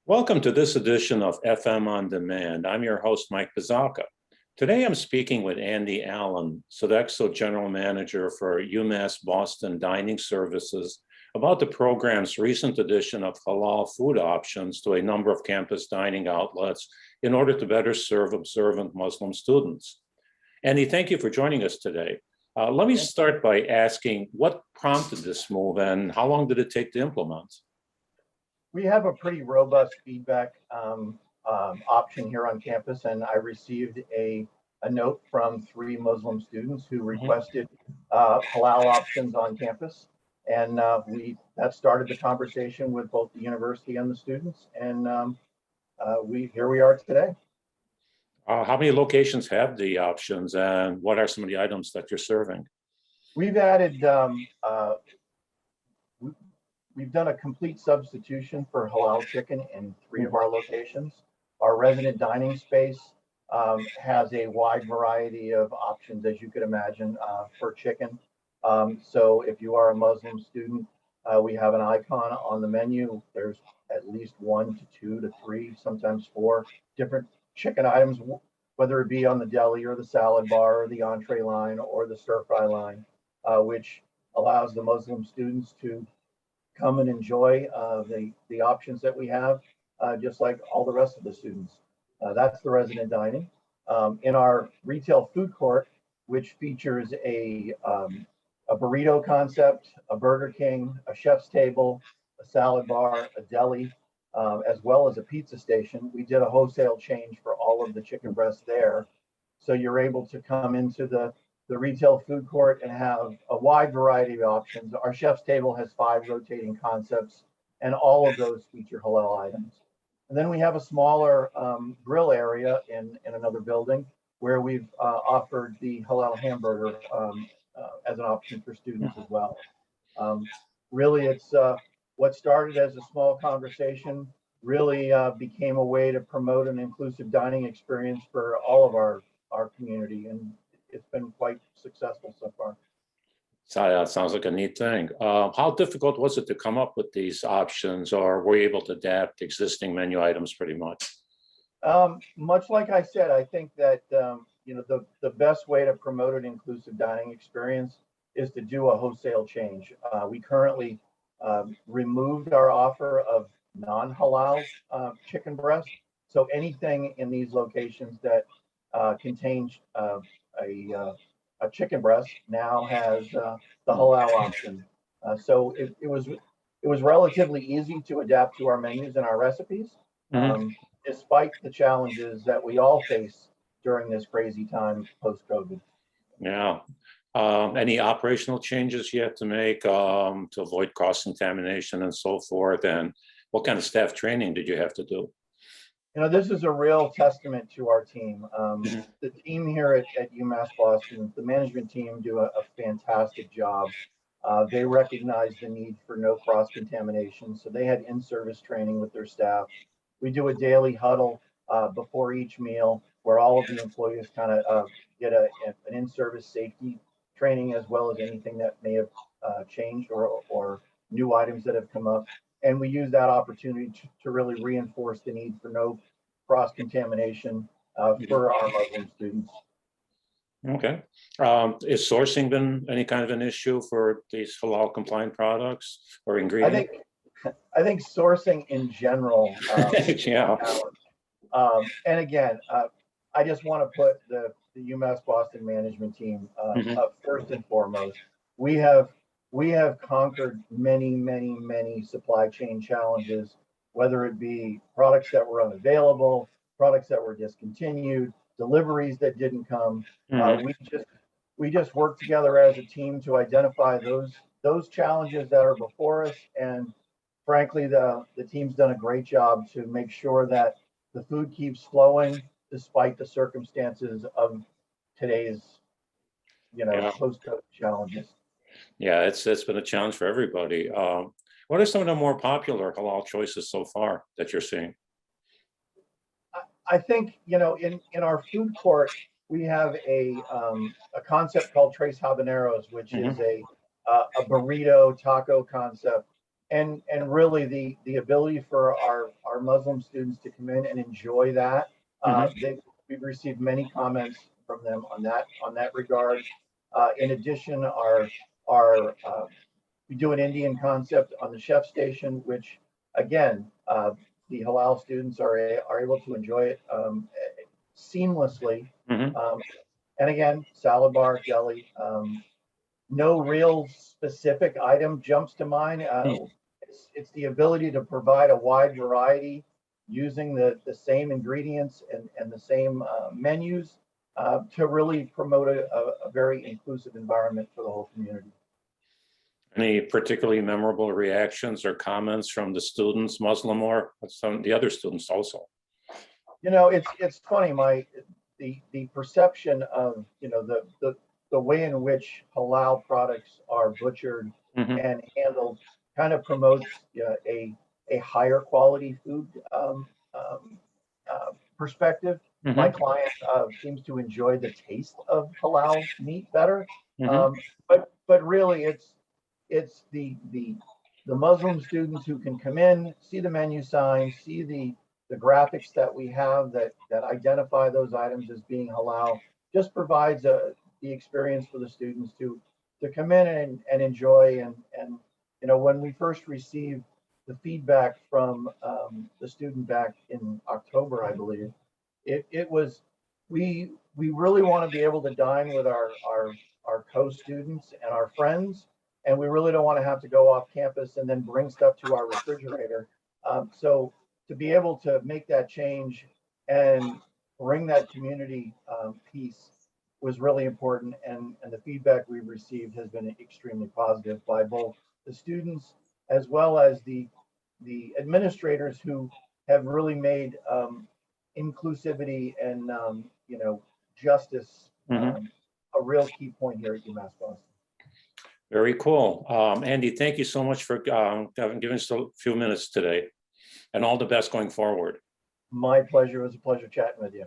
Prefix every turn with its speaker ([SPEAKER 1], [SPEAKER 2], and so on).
[SPEAKER 1] Welcome to this edition of FM On Demand. I'm your host, Mike Pizzacca. Today I'm speaking with Andy Allen, Sodexo General Manager for UMass Boston Dining Services, about the program's recent addition of halal food options to a number of campus dining outlets in order to better serve observant Muslim students. Andy, thank you for joining us today. Let me start by asking what prompted this move and how long did it take to implement?
[SPEAKER 2] We have a pretty robust feedback option here on campus, and I received a note from 3 Muslim students who requested halal options on campus, and that started the conversation with both the university and the students, and here we are today.
[SPEAKER 1] How many locations have the options, and what are some of the items that you're serving?
[SPEAKER 2] We've added We've done a complete substitution for halal chicken in 3 of our locations. Our resident dining space has a wide variety of options, as you could imagine, for chicken. So if you are a Muslim student, we have an icon on the menu. There's at least 1 to 2 to 3, sometimes 4 different chicken items, whether it be on the deli or the salad bar or the entree line or the stir fry line, which allows the Muslim students to come and enjoy the options that we have, just like all the rest of the students. That's the resident dining. In our retail food court, which features a burrito concept, a Burger King, a chef's table, a salad bar, a deli, as well as a pizza station, we did a wholesale change for all of the chicken breasts there. So you're able to come into the retail food court and have a wide variety of options. Our chef's table has 5 rotating concepts, and all of those feature halal items. And then we have a smaller grill area in another building where we've offered the halal hamburger as an option for students as well. Really, it's what started as a small conversation really became a way to promote an inclusive dining experience for all of our community, and it's been quite successful so far.
[SPEAKER 1] So that sounds like a neat thing. How difficult was it to come up with these options, or were you able to adapt existing menu items pretty much?
[SPEAKER 2] Much like I said, I think that the best way to promote an inclusive dining experience is to do a wholesale change. We currently removed our offer of non-halal chicken breast. So anything in these locations that contains a chicken breast now has the halal option. So it was relatively easy to adapt to our menus and our recipes, despite the challenges that we all face during this crazy time post-COVID.
[SPEAKER 1] Yeah. Any operational changes you had to make to avoid cross-contamination and so forth? And what kind of staff training did you have to do?
[SPEAKER 2] This is a real testament to our team. The team here at UMass Boston, the management team, do a fantastic job. They recognize the need for no cross-contamination, so they had in-service training with their staff. We do a daily huddle before each meal where all of the employees kind of get an in-service safety training, as well as anything that may have changed or new items that have come up. And we use that opportunity to really reinforce the need for no cross-contamination for our Muslim students.
[SPEAKER 1] Okay. Is sourcing been any kind of an issue for these halal compliant products or ingredients?
[SPEAKER 2] I think sourcing in general.
[SPEAKER 1] Yeah.
[SPEAKER 2] And again, I just want to put the UMass Boston management team up first and foremost. We have conquered many supply chain challenges, whether it be products that were unavailable, products that were discontinued, deliveries that didn't come. We just work together as a team to identify those challenges that are before us. And frankly, the team's done a great job to make sure that the food keeps flowing despite the circumstances of today's, post-COVID challenges.
[SPEAKER 1] Yeah, it's been a challenge for everybody. What are some of the more popular halal choices so far that you're seeing?
[SPEAKER 2] I think, in our food court, we have a concept called Tres Habaneros, which is a burrito taco concept. and really the ability for our Muslim students to come in and enjoy that. We've received many comments from them on that regard. In addition, we do an Indian concept on the chef station, which again, the halal students are able to enjoy it seamlessly. And again, salad bar, deli. No real specific item jumps to mind. It's the ability to provide a wide variety using the same ingredients and the same menus to really promote a very inclusive environment for the whole community.
[SPEAKER 1] Any particularly memorable reactions or comments from the students, Muslim or some of the other students also?
[SPEAKER 2] You know, it's funny, the perception of, you know, the way in which halal products are butchered and handled kind of promotes a higher quality food perspective. My client seems to enjoy the taste of halal meat better, but really it's the Muslim students who can come in, see the menu signs, see the graphics that we have that identify those items as being halal, just provides the experience for the students to come in and enjoy. And you know, when we first received the feedback from the student back in October, I believe, it was, we really want to be able to dine with our co-students and our friends, and we really don't want to have to go off campus and then bring stuff to our refrigerator. So to be able to make that change and bring that community piece was really important, and the feedback we've received has been extremely positive by both the students as well as the administrators, who have really made inclusivity and you know, justice a real key point here at UMass Boston.
[SPEAKER 1] Very cool. Andy, thank you so much for giving us a few minutes today, and all the best going forward.
[SPEAKER 2] My pleasure. It was a pleasure chatting with you.